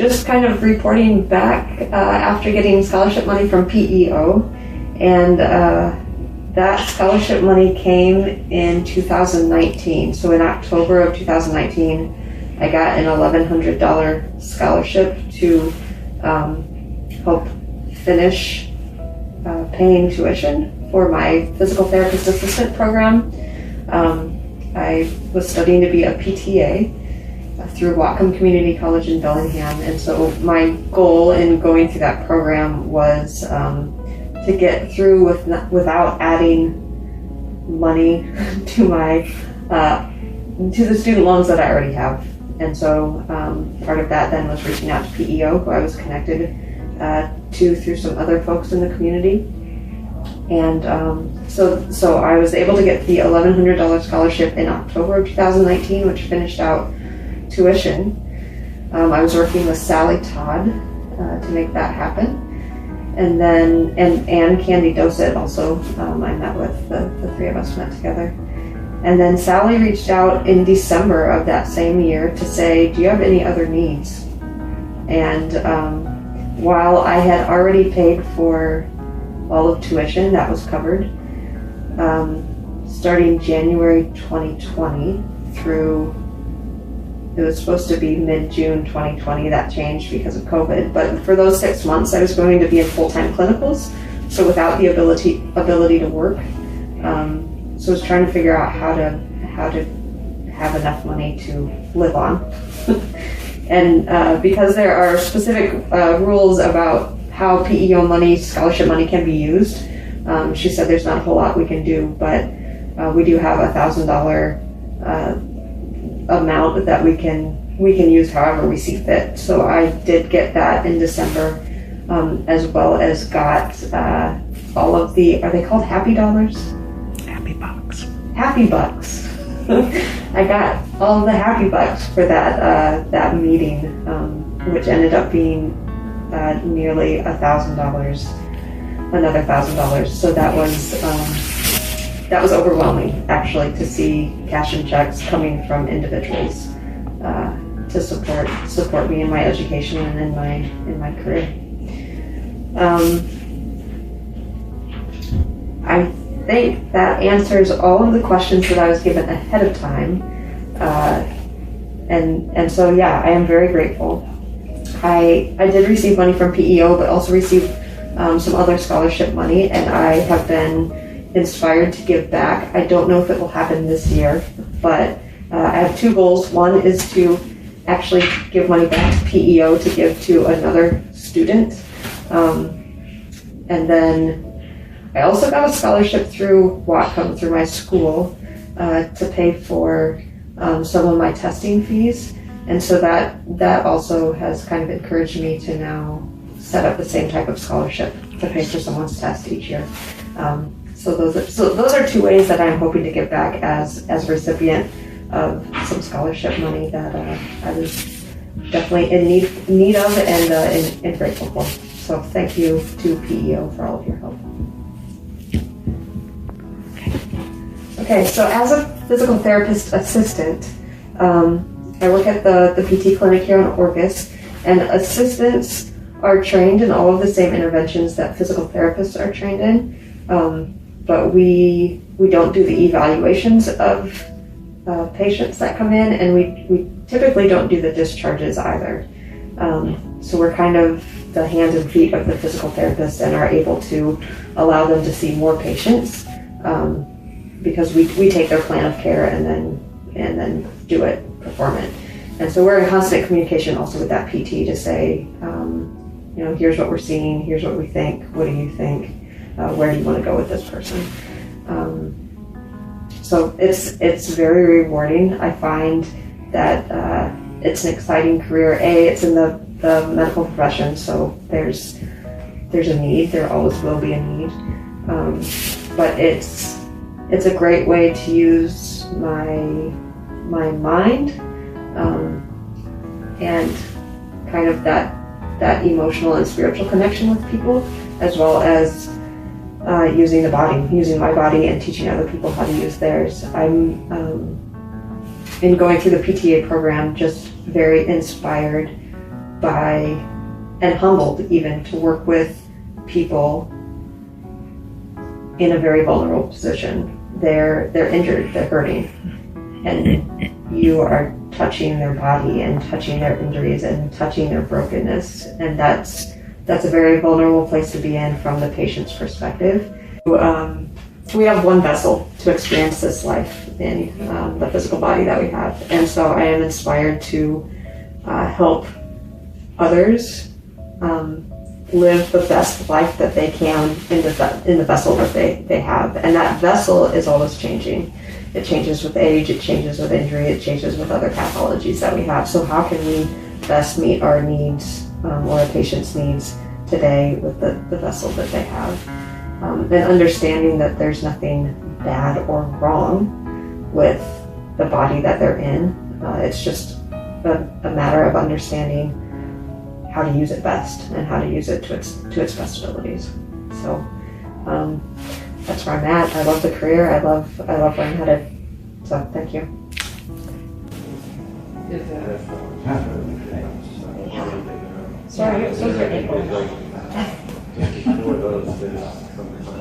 just kind of reporting back after getting scholarship money from PEO, and that scholarship money came in 2019. So in October of 2019, I got an $1,100 scholarship to help finish paying tuition for my physical therapist assistant program. I was studying to be a PTA through Whatcom Community College in Bellingham, and so my goal in going through that program was to get through without adding money to my to the student loans that I already have. And so part of that then was reaching out to PEO, who I was connected to through some other folks in the community. And so I was able to get the $1,100 scholarship in October of 2019, which finished out tuition. I was working with Sally Todd to make that happen. And then, and Candy Dossett also, I met with, the three of us met together. And then Sally reached out in December of that same year to say, do you have any other needs? And while I had already paid for all of tuition, that was covered, starting January 2020 through, it was supposed to be mid-June 2020, that changed because of COVID, but for those 6 months I was going to be in full-time clinicals, so without the ability to work. So I was trying to figure out how to have enough money to live on. And because there are specific rules about how PEO money, scholarship money can be used, she said there's not a whole lot we can do, but we do have $1,000 amount that we can use however we see fit. So I did get that in December, as well as got all of the, are they called Happy Dollars? Happy Bucks. Happy Bucks. I got all of the Happy Bucks for that meeting, which ended up being nearly $1,000, another $1,000. So that was overwhelming, actually, to see cash and checks coming from individuals to support me in my education and in my career. I think that answers all of the questions that I was given ahead of time, and so yeah, I am very grateful. I did receive money from PEO, but also received some other scholarship money, and I have been inspired to give back. I don't know if it will happen this year, but I have two goals. One is to actually give money back to PEO to give to another student. And then I also got a scholarship through Whatcom, through my school, to pay for some of my testing fees. And so that also has kind of encouraged me to now set up the same type of scholarship to pay for someone's test each year. So those are two ways that I'm hoping to give back as a recipient of some scholarship money that I was definitely in need of and grateful for. So thank you to PEO for all of your help. Okay, so as a physical therapist assistant, I work at the PT clinic here in Orcas, and assistants are trained in all of the same interventions that physical therapists are trained in. But we don't do the evaluations of patients that come in, and we typically don't do the discharges either. So we're kind of the hands and feet of the physical therapist and are able to allow them to see more patients, because we take their plan of care and then perform it. And so we're in constant communication also with that PT to say, here's what we're seeing, here's what we think, what do you think? Where do you want to go with this person? So it's very rewarding. I find that it's an exciting career. It's in the medical profession, so there's a need. There always will be a need. But it's a great way to use my mind and kind of that emotional and spiritual connection with people, as well as using my body and teaching other people how to use theirs. I'm in going through the PTA program just very inspired and humbled even to work with people in a very vulnerable position. They're injured, they're hurting, and you are touching their body and touching their injuries and touching their brokenness, and that's a very vulnerable place to be in from the patient's perspective. We have one vessel to experience this life in, the physical body that we have, and so I am inspired to help others live the best life that they can in the vessel that they have, and that vessel is always changing. It changes with age, it changes with injury, it changes with other pathologies that we have. So how can we best meet our needs or our patients' needs today with the vessel that they have? And understanding that there's nothing bad or wrong with the body that they're in. It's just a matter of understanding how to use it best and how to use it to its best abilities. So that's where I'm at. I love the career. I love where I'm headed. So thank you. Sorry, it was your ankle.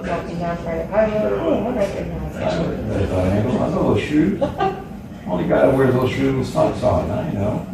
Walking down Friday. I recognize it. I know those shoes. Only guy that wears those shoes with socks on, I know.